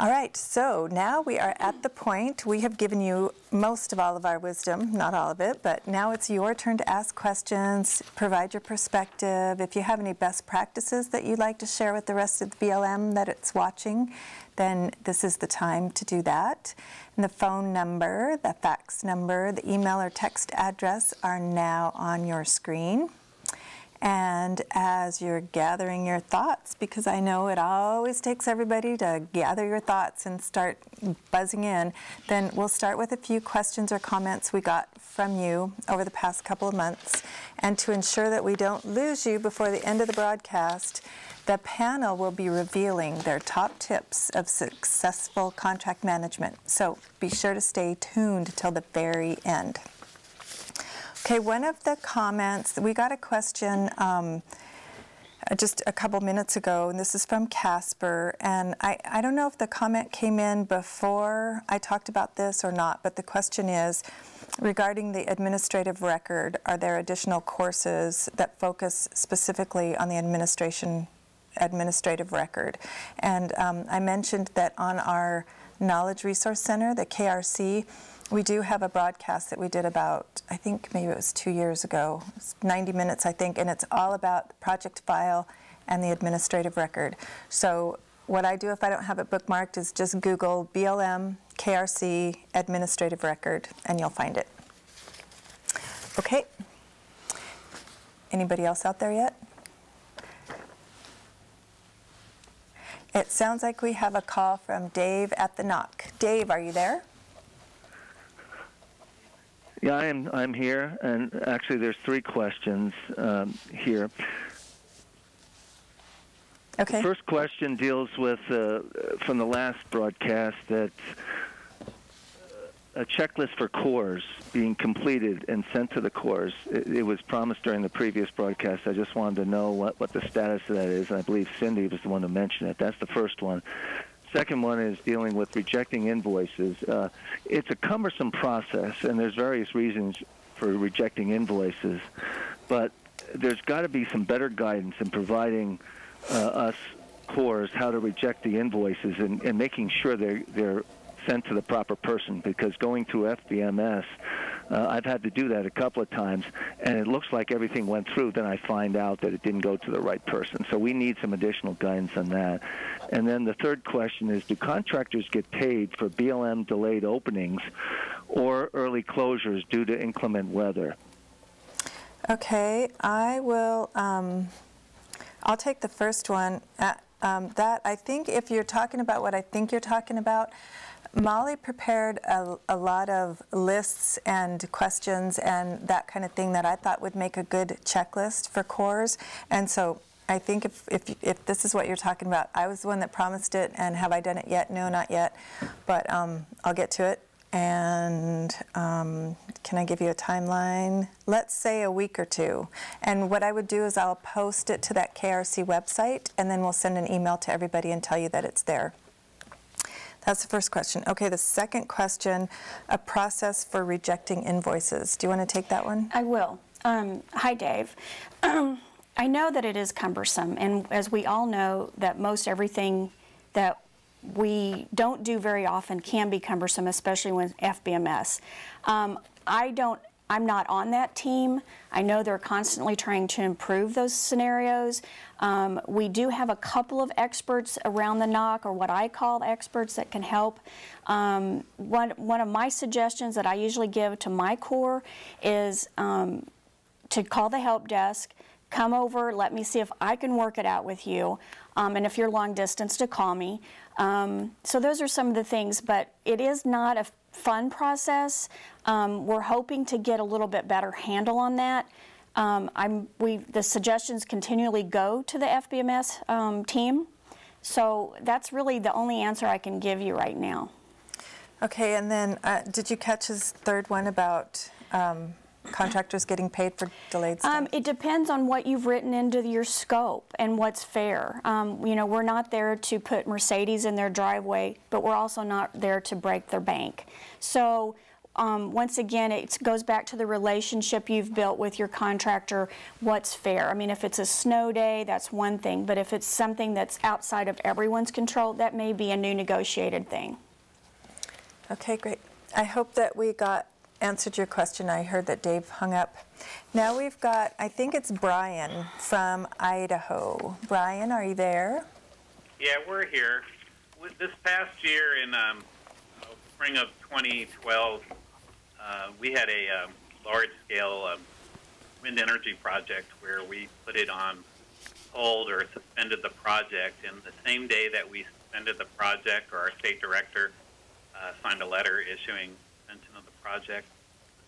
All right, so now we are at the point. We have given you most of all of our wisdom, not all of it, but now it's your turn to ask questions, provide your perspective. If you have any best practices that you'd like to share with the rest of the BLM that it's watching, then this is the time to do that. And the phone number, the fax number, the email or text address are now on your screen. And as you're gathering your thoughts, because I know it always takes everybody to gather your thoughts and start buzzing in, then we'll start with a few questions or comments we got from you over the past couple of months. And to ensure that we don't lose you before the end of the broadcast, the panel will be revealing their top tips of successful contract management. So be sure to stay tuned till the very end. Okay, one of the comments, we got a question just a couple minutes ago, and this is from Casper, and I don't know if the comment came in before I talked about this or not, but the question is, regarding the administrative record, are there additional courses that focus specifically on the administrative record? And I mentioned that on our Knowledge Resource Center, the KRC, we do have a broadcast that we did about, I think maybe it was 2 years ago. It's 90 minutes, I think, and it's all about the project file and the administrative record. So what I do if I don't have it bookmarked is just Google BLM KRC administrative record, and you'll find it. Okay. Anybody else out there yet? It sounds like we have a call from Dave at the knock. Dave, are you there? Yeah, I'm here, and actually there's 3 questions here. Okay. The first question deals with, from the last broadcast, that a checklist for cores being completed and sent to the cores. It was promised during the previous broadcast. I just wanted to know what the status of that is, and I believe Cindy was the one to mention it. That's the first one. Second one is dealing with rejecting invoices. It's a cumbersome process, and there's various reasons for rejecting invoices, but there's got to be some better guidance in providing us cores how to reject the invoices and making sure they're sent to the proper person, because going through FBMS, I've had to do that a couple of times, and it looks like everything went through. Then I find out that it didn't go to the right person. So we need some additional guidance on that. And then the third question is, do contractors get paid for BLM delayed openings or early closures due to inclement weather? Okay, I will, I'll take the first one. That, I think if you're talking about what I think you're talking about, Molly prepared a lot of lists and questions and that kind of thing that I thought would make a good checklist for cores. And so I think if this is what you're talking about, I was the one that promised it, and have I done it yet? No, not yet. But I'll get to it. And can I give you a timeline? Let's say a week or 2. And what I would do is I'll post it to that KRC website, and then we'll send an email to everybody and tell you that it's there. That's the first question. Okay, the second question, a process for rejecting invoices. Do you want to take that one? I will. Hi, Dave. I know that it is cumbersome, and as we all know, that most everything that we don't do very often can be cumbersome, especially with FBMS. I'm not on that team. I know they're constantly trying to improve those scenarios. We do have a couple of experts around the knock, or what I call experts, that can help. One of my suggestions that I usually give to my core is to call the help desk, come over, let me see if I can work it out with you, and if you're long distance, to call me. So those are some of the things, but it is not a fun process. We're hoping to get a little bit better handle on that. The suggestions continually go to the FBMS team, so that's really the only answer I can give you right now. Okay, and then did you catch his third one about contractors getting paid for delayed stuff? It depends on what you've written into your scope and what's fair. You know, we're not there to put Mercedes in their driveway, but we're also not there to break their bank. So once again, it goes back to the relationship you've built with your contractor, what's fair. I mean, if it's a snow day, that's one thing, but if it's something that's outside of everyone's control, that may be a new negotiated thing. Okay, great. I hope that we answered your question. I heard that Dave hung up. Now we've got, I think it's Brian from Idaho. Brian, are you there? Yeah, we're here. This past year in spring of 2012, we had a large-scale wind energy project where we put it on hold or suspended the project. And the same day that we suspended the project, or our state director signed a letter issuing suspension of the project,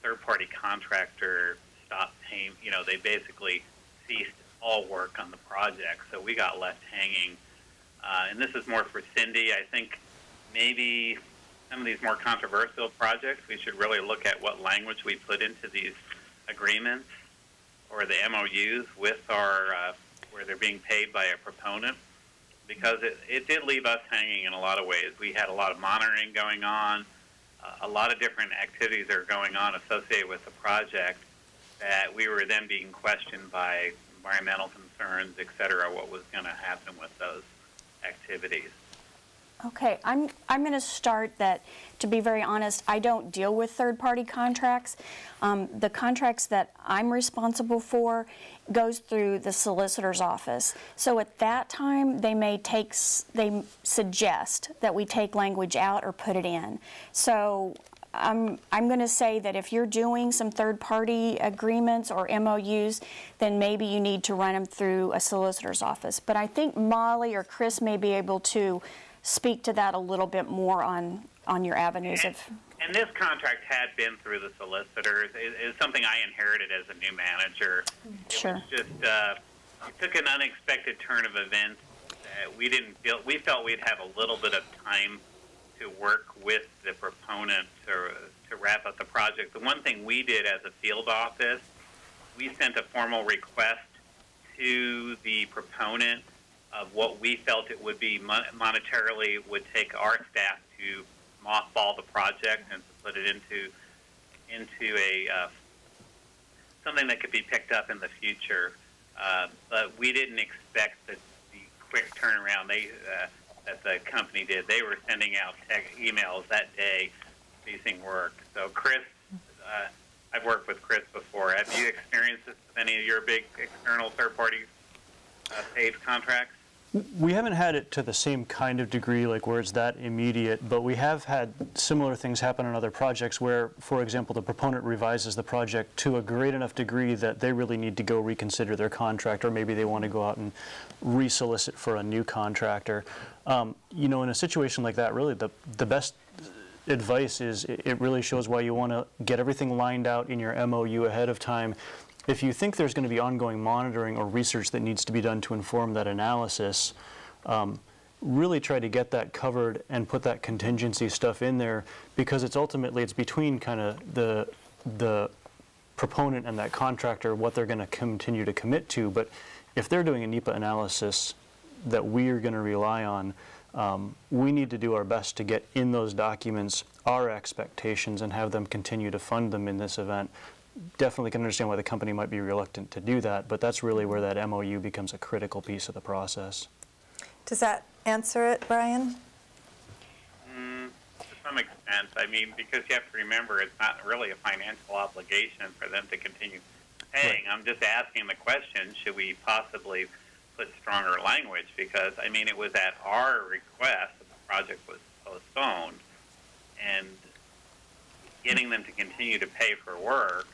the third-party contractor stopped paying. You know, they basically ceased all work on the project, so we got left hanging. And this is more for Cindy. I think maybe some of these more controversial projects, we should really look at what language we put into these agreements or the MOUs with our, where they're being paid by a proponent, because it did leave us hanging in a lot of ways. We had a lot of monitoring going on, a lot of different activities that are going on associated with the project that we were then being questioned by environmental concerns, et cetera, what was going to happen with those activities. Okay, I'm going to start that, to be very honest, I don't deal with third-party contracts. The contracts that I'm responsible for goes through the solicitor's office. So at that time, they suggest that we take language out or put it in. So I'm going to say that if you're doing some third-party agreements or MOUs, then maybe you need to run them through a solicitor's office. But I think Molly or Chris may be able to speak to that a little bit more on your avenues of. And this contract had been through the solicitors. It's something I inherited as a new manager. Sure. It was just it took an unexpected turn of events that we didn't feel. We felt we'd have a little bit of time to work with the proponent to wrap up the project. The one thing we did as a field office, we sent a formal request to the proponent of what we felt it would be monetarily would take our staff to mothball the project and to put it into a something that could be picked up in the future. But we didn't expect the quick turnaround that the company did. They were sending out emails that day, ceasing work. So Chris, I've worked with Chris before. Have you experienced this with any of your big external third-party paid contracts? We haven't had it to the same kind of degree, like where it's that immediate, but we have had similar things happen on other projects where, for example, the proponent revises the project to a great enough degree that they really need to go reconsider their contract, or maybe they want to go out and re-solicit for a new contractor. You know, in a situation like that, really the best advice is it really shows why you want to get everything lined out in your MOU ahead of time. If you think there's going to be ongoing monitoring or research that needs to be done to inform that analysis, really try to get that covered and put that contingency stuff in there, because it's ultimately, it's between kind of the proponent and that contractor what they're going to continue to commit to. But if they're doing a NEPA analysis that we are going to rely on, we need to do our best to get in those documents our expectations and have them continue to fund them in this event. Definitely can understand why the company might be reluctant to do that, but that's really where that MOU becomes a critical piece of the process. Does that answer it, Brian? To some extent. I mean, because you have to remember it's not really a financial obligation for them to continue paying. Right. I'm just asking the question, should we possibly put stronger language? Because, I mean, it was at our request that the project was postponed, and getting them to continue to pay for work,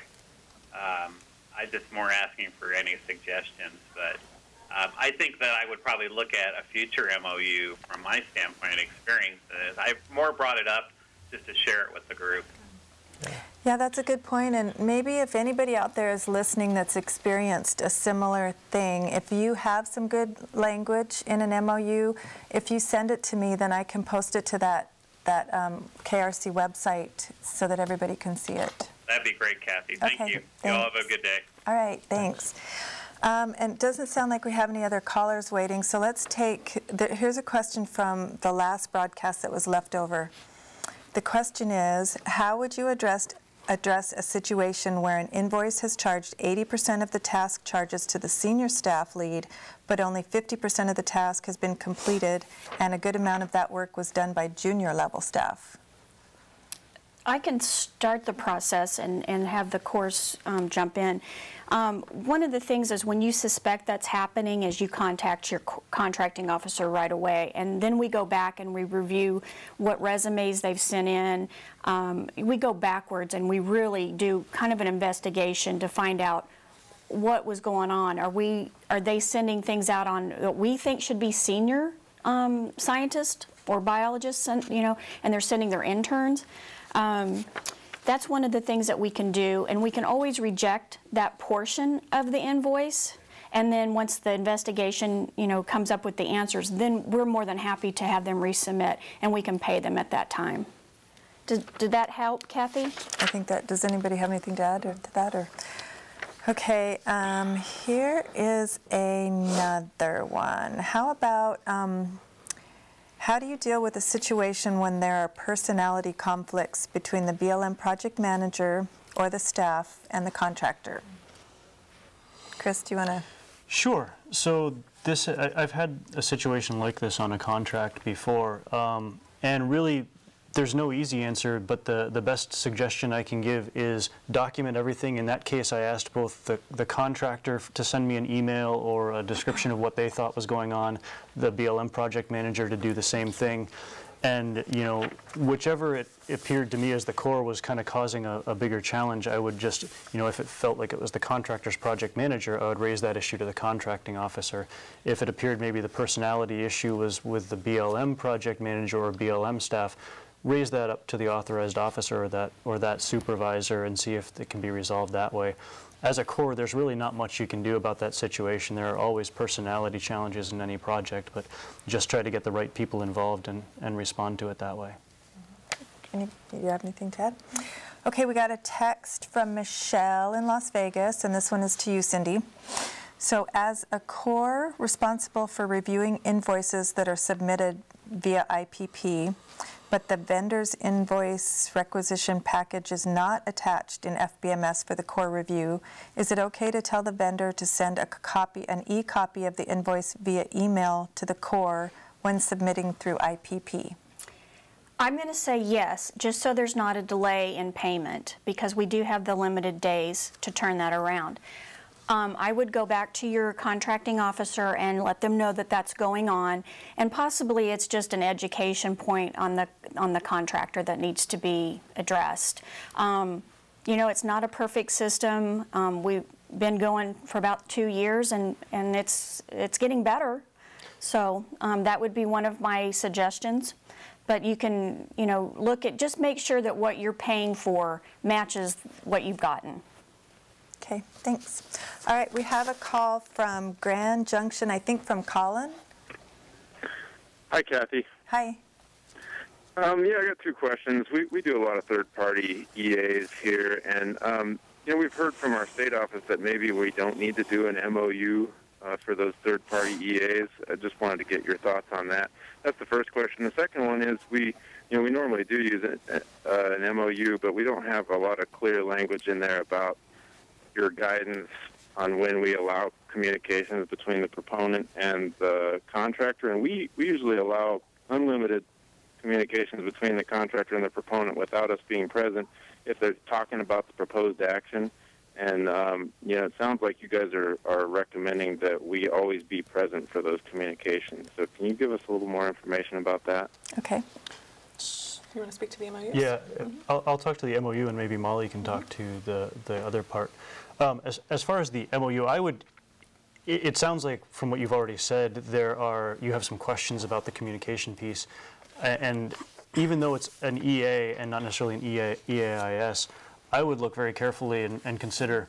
I'm just more asking for any suggestions. But I think that I would probably look at a future MOU from my standpoint and experiences. I've more brought it up just to share it with the group. Yeah, that's a good point. And maybe if anybody out there is listening that's experienced a similar thing, if you have some good language in an MOU, if you send it to me, then I can post it to that KRC website so that everybody can see it. That'd be great, Kathy. Thank you. You all have a good day. All right, thanks. And it doesn't sound like we have any other callers waiting, so let's take, here's a question from the last broadcast that was left over. The question is, how would you address a situation where an invoice has charged 80% of the task charges to the senior staff lead, but only 50% of the task has been completed, and a good amount of that work was done by junior level staff? I can start the process and have the course jump in. One of the things is when you suspect that's happening is you contact your contracting officer right away, and then we go back and we review what resumes they've sent in. We go backwards and we really do kind of an investigation to find out what was going on. Are they sending things out on what we think should be senior scientists or biologists, and they're sending their interns? That's one of the things that we can do, and we can always reject that portion of the invoice, and then once the investigation comes up with the answers, then we're more than happy to have them resubmit, and we can pay them at that time. Did that help, Kathy? I think that, does anybody have anything to add to that? Or? Okay, here is another one. How about, how do you deal with a situation when there are personality conflicts between the BLM project manager or the staff and the contractor? Chris, do you want to? Sure. So I've had a situation like this on a contract before, and really there's no easy answer, but the best suggestion I can give is document everything. In that case, I asked both the contractor to send me an email or a description of what they thought was going on, the BLM project manager to do the same thing. And, whichever it appeared to me as the core was kind of causing a bigger challenge, I would just, if it felt like it was the contractor's project manager, I would raise that issue to the contracting officer. If it appeared maybe the personality issue was with the BLM project manager or BLM staff, raise that up to the authorized officer or that supervisor and see if it can be resolved that way. As a core, there's really not much you can do about that situation. There are always personality challenges in any project, but just try to get the right people involved and respond to it that way. Do you have anything to add? Okay, we got a text from Michelle in Las Vegas, and this one is to you, Cindy. So as a core responsible for reviewing invoices that are submitted via IPP, but the vendor's invoice requisition package is not attached in FBMS for the core review, is it okay to tell the vendor to send an e-copy of the invoice via email to the core when submitting through IPP? I'm going to say yes, just so there's not a delay in payment, because we do have the limited days to turn that around. I would go back to your contracting officer and let them know that that's going on, and possibly it's just an education point on the contractor that needs to be addressed. It's not a perfect system. We've been going for about 2 years, and it's getting better. So that would be one of my suggestions. But you can just make sure that what you're paying for matches what you've gotten. Okay, thanks. All right, we have a call from Grand Junction, I think from Colin. Hi, Kathy. Hi. I got 2 questions. We do a lot of third-party EAs here, and we've heard from our state office that maybe we don't need to do an MOU for those third-party EAs. I just wanted to get your thoughts on that. That's the first question. The second one is we normally do use an MOU, but we don't have a lot of clear language in there about your guidance on when we allow communications between the proponent and the contractor, and we usually allow unlimited communications between the contractor and the proponent without us being present if they're talking about the proposed action. And it sounds like you guys are recommending that we always be present for those communications. So can you give us a little more information about that? Okay. You want to speak to the MOUs? Yeah, I'll talk to the MOU, and maybe Molly can talk to the other part. As far as the MOU, it sounds like from what you've already said, you have some questions about the communication piece, and even though it's an EA and not necessarily an EAIS, I would look very carefully and consider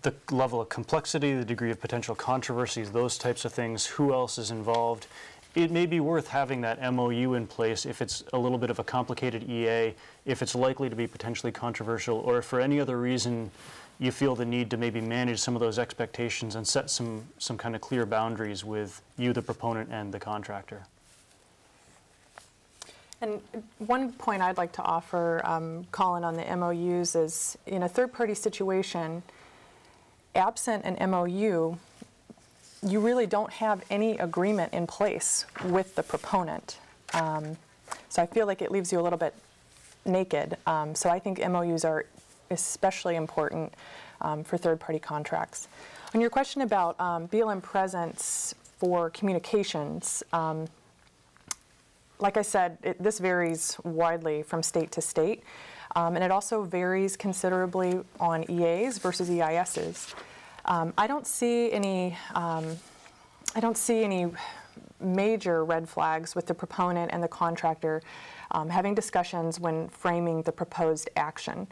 the level of complexity, the degree of potential controversies, those types of things, who else is involved. It may be worth having that MOU in place if it's a little bit of a complicated EA, if it's likely to be potentially controversial, or if for any other reason you feel the need to maybe manage some of those expectations and set some kind of clear boundaries with you, the proponent, and the contractor. And one point I'd like to offer, Colin, on the MOUs is, in a third-party situation, absent an MOU, you really don't have any agreement in place with the proponent. So I feel like it leaves you a little bit naked. So I think MOUs are especially important for third-party contracts. On your question about BLM presence for communications, like I said, this varies widely from state to state, and it also varies considerably on EAs versus EISs. I don't see any major red flags with the proponent and the contractor having discussions when framing the proposed action.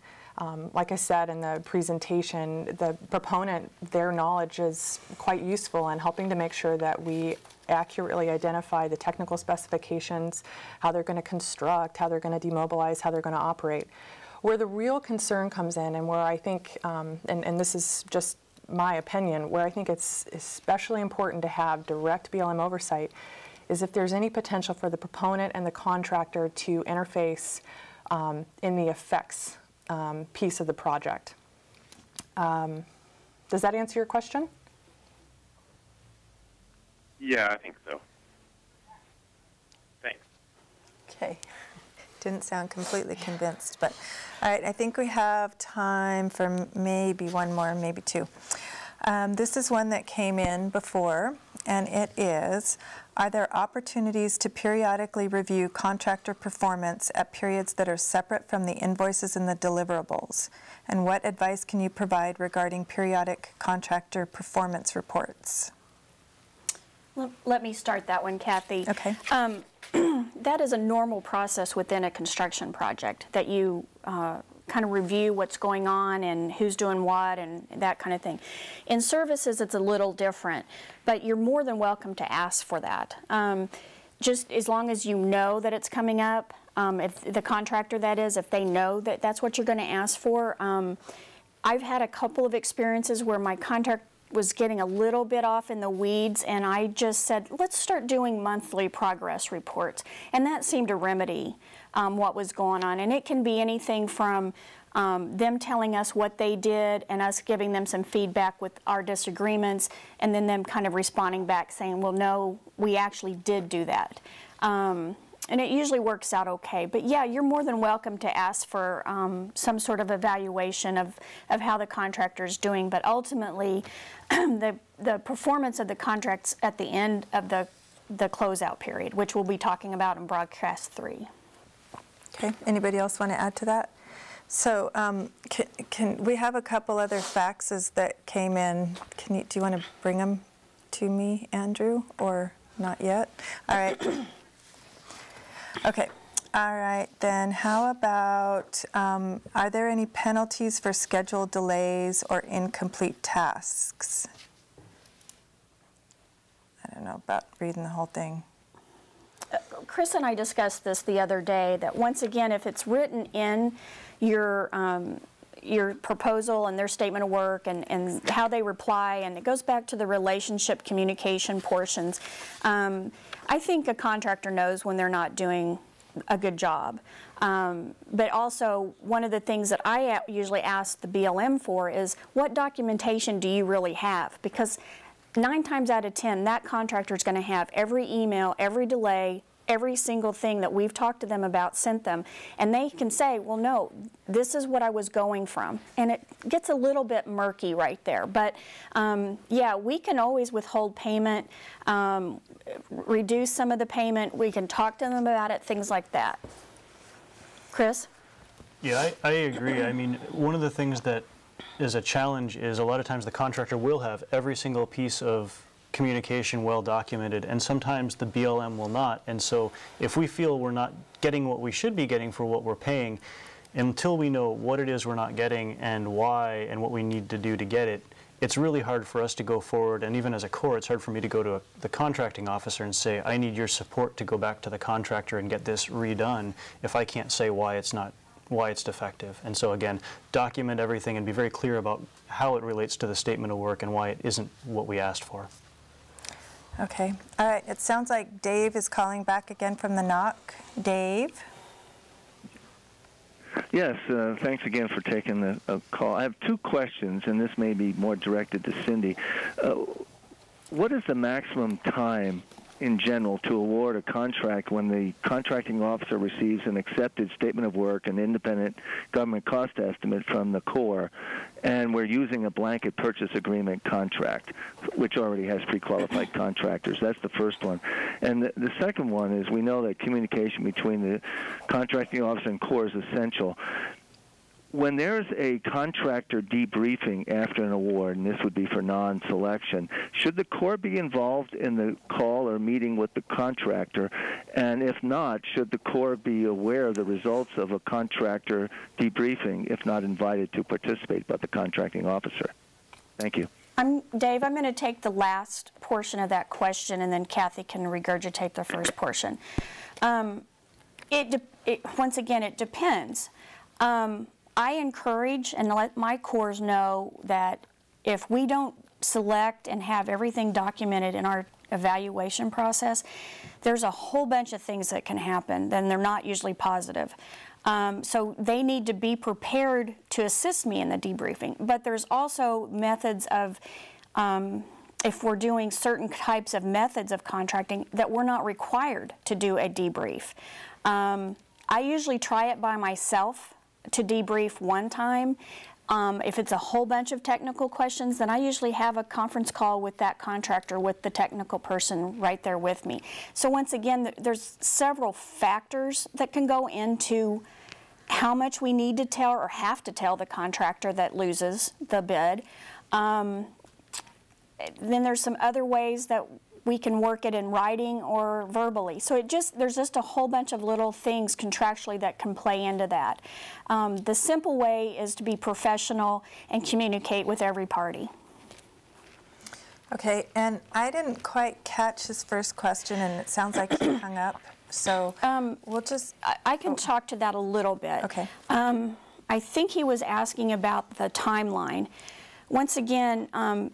Like I said in the presentation, the proponent, their knowledge is quite useful in helping to make sure that we accurately identify the technical specifications, how they're going to construct, how they're going to demobilize, how they're going to operate. Where the real concern comes in, and where I think, and this is just my opinion, where I think it's especially important to have direct BLM oversight, is if there's any potential for the proponent and the contractor to interface in the effects piece of the project. Does that answer your question? Yeah, I think so. Thanks. Okay. Didn't sound completely convinced, but all right, I think we have time for maybe one more, maybe two. This is one that came in before, and it is, are there opportunities to periodically review contractor performance at periods that are separate from the invoices and the deliverables? And what advice can you provide regarding periodic contractor performance reports? Let me start that one, Kathy. Okay. That is a normal process within a construction project, that you kind of review what's going on and who's doing what and that kind of thing. In services, it's a little different, but you're more than welcome to ask for that. Just as long as you know that it's coming up, if the contractor, that is, if they know that that's what you're going to ask for. I've had a couple of experiences where my contract was getting a little bit off in the weeds, and I just said, let's start doing monthly progress reports. And that seemed to remedy what was going on. And it can be anything from them telling us what they did and us giving them some feedback with our disagreements, and then them kind of responding back saying, well, no, we actually did do that. And it usually works out okay. But yeah, you're more than welcome to ask for some sort of evaluation of how the contractor is doing. But ultimately, the performance of the contracts at the end of the closeout period, which we'll be talking about in broadcast 3. Okay, anybody else want to add to that? So can we have a couple other faxes that came in? Do you want to bring them to me, Andrew, or not yet? All right. Okay. All right, then how about, are there any penalties for schedule delays or incomplete tasks? I don't know about reading the whole thing. Chris and I discussed this the other day, that once again, if it's written in your proposal and their statement of work and how they reply, and it goes back to the relationship communication portions, I think a contractor knows when they're not doing a good job. But also, one of the things that I usually ask the BLM for is, what documentation do you really have? Because 9 times out of 10, that contractor is going to have every email, every delay, every single thing that we've talked to them about, sent them, and they can say, well, no, this is what I was going from. And it gets a little bit murky right there. But yeah, we can always withhold payment, reduce some of the payment, we can talk to them about it, things like that. Chris? Yeah, I agree. I mean, one of the things that is a challenge is a lot of times the contractor will have every single piece of communication well documented, and sometimes the BLM will not. And so if we feel we're not getting what we should be getting for what we're paying, until we know what it is we're not getting and why and what we need to do to get it, it's really hard for us to go forward. And even as a Corps, it's hard for me to go to the contracting officer and say, I need your support to go back to the contractor and get this redone, if I can't say why it's defective. And so again, document everything and be very clear about how it relates to the statement of work and why it isn't what we asked for. Okay. All right. It sounds like Dave is calling back again from the knock. Dave? Yes, thanks again for taking the call. I have two questions, and this may be more directed to Cindy. What is the maximum time in general to award a contract when the contracting officer receives an accepted statement of work, an independent government cost estimate from the Corps, and we're using a blanket purchase agreement contract, which already has pre-qualified contractors? That's the first one. And the second one is, we know that communication between the contracting officer and Corps is essential. When there's a contractor debriefing after an award, and this would be for non-selection, should the Corps be involved in the call or meeting with the contractor? And if not, should the Corps be aware of the results of a contractor debriefing, if not invited to participate by the contracting officer? Thank you. Dave, I'm going to take the last portion of that question, and then Kathy can regurgitate the first portion. Once again, it depends. I encourage and let my Corps know that if we don't select and have everything documented in our evaluation process, there's a whole bunch of things that can happen, then they're not usually positive. So they need to be prepared to assist me in the debriefing. But there's also methods of, if we're doing certain types of methods of contracting, that we're not required to do a debrief. I usually try it by myself to debrief one time. If it's a whole bunch of technical questions, then I usually have a conference call with that contractor, with the technical person right there with me. So once again, there's several factors that can go into how much we need to tell or have to tell the contractor that loses the bid. Then there's some other ways that we can work it in writing or verbally. So there's just a whole bunch of little things contractually that can play into that. The simple way is to be professional and communicate with every party. Okay, and I didn't quite catch his first question, and it sounds like he hung up. So we'll just... I can talk to that a little bit. Okay. I think he was asking about the timeline. Once again,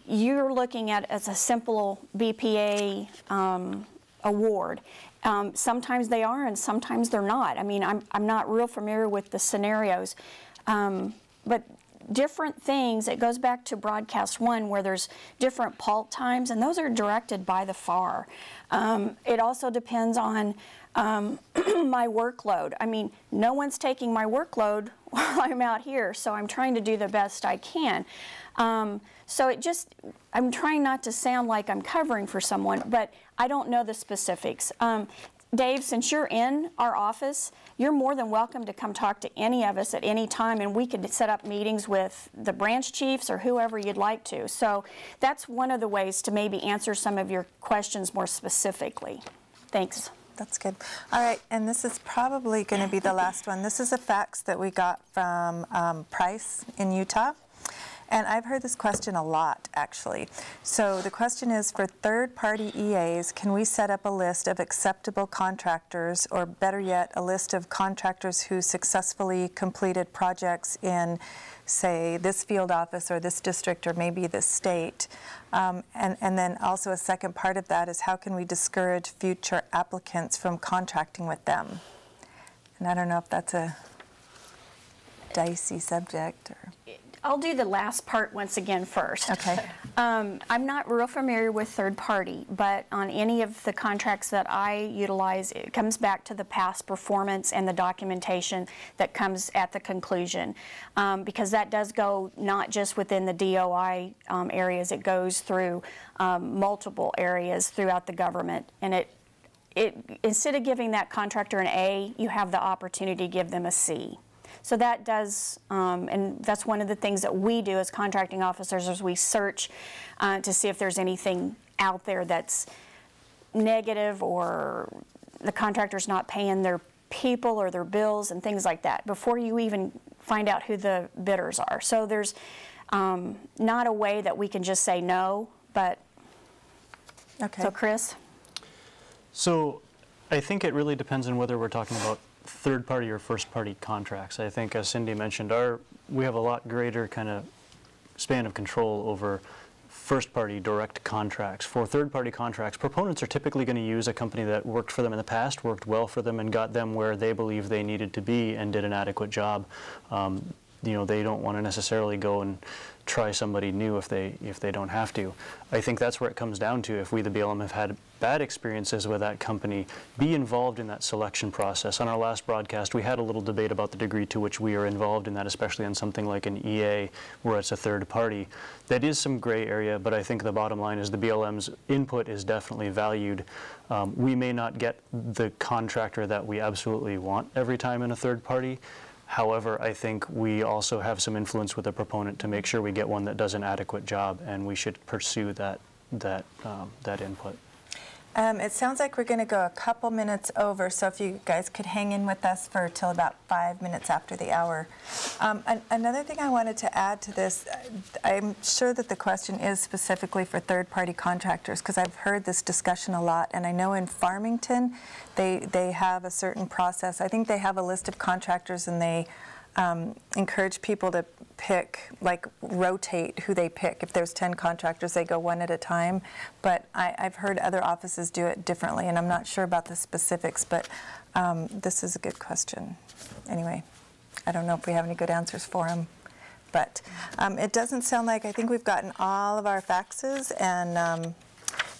you're looking at as a simple BPA award. Sometimes they are and sometimes they're not. I mean, I'm not real familiar with the scenarios. But different things, it goes back to broadcast 1 where there's different PALT times, and those are directed by the FAR. It also depends on my workload. I mean, no one's taking my workload while I'm out here, so I'm trying to do the best I can. So I'm trying not to sound like I'm covering for someone, but I don't know the specifics. Dave, since you're in our office, you're more than welcome to come talk to any of us at any time, and we could set up meetings with the branch chiefs or whoever you'd like to. So that's one of the ways to maybe answer some of your questions more specifically. Thanks. That's good. All right, and this is probably going to be the last one. This is a fax that we got from Price in Utah. And I've heard this question a lot, actually. So the question is, for third-party EAs, can we set up a list of acceptable contractors, or better yet, a list of contractors who successfully completed projects in, say, this field office or this district or maybe this state? And then also a second part of that is, how can we discourage future applicants from contracting with them? And I don't know if that's a dicey subject. Or... I'll do the last part once again first. Okay. I'm not real familiar with third party, but on any of the contracts that I utilize, it comes back to the past performance and the documentation that comes at the conclusion, because that does go not just within the DOI areas, it goes through multiple areas throughout the government. And instead of giving that contractor an A, you have the opportunity to give them a C. So that does, and that's one of the things that we do as contracting officers, is we search to see if there's anything out there that's negative, or the contractor's not paying their people or their bills and things like that before you even find out who the bidders are. So there's not a way that we can just say no, but, okay. So Chris? So I think it really depends on whether we're talking about third-party or first-party contracts. I think, as Cindy mentioned, we have a lot greater kind of span of control over first-party direct contracts. For third-party contracts, proponents are typically going to use a company that worked for them in the past, worked well for them, and got them where they believe they needed to be and did an adequate job. You know, they don't want to necessarily go and try somebody new if they don't have to. I think that's where it comes down to. If we, the BLM, have had bad experiences with that company, be involved in that selection process. On our last broadcast, we had a little debate about the degree to which we are involved in that, especially on something like an EA where it's a third party. That is some gray area, but I think the bottom line is the BLM's input is definitely valued. We may not get the contractor that we absolutely want every time in a third party. However, I think we also have some influence with the proponent to make sure we get one that does an adequate job, and we should pursue that input. It sounds like we're going to go a couple minutes over, so if you guys could hang in with us for till about 5 minutes after the hour. Another thing I wanted to add to this, I'm sure that the question is specifically for third-party contractors, because I've heard this discussion a lot, and I know in Farmington they have a certain process. I think they have a list of contractors, and they encourage people to pick, like rotate who they pick. If there's 10 contractors, they go one at a time. But I've heard other offices do it differently, and I'm not sure about the specifics, but this is a good question. Anyway, I don't know if we have any good answers for him. But it doesn't sound like, I think we've gotten all of our faxes, and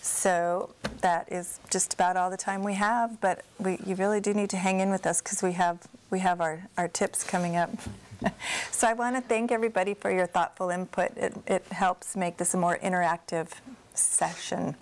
so that is just about all the time we have, but you really do need to hang in with us because we have our tips coming up. So I want to thank everybody for your thoughtful input. It helps make this a more interactive session.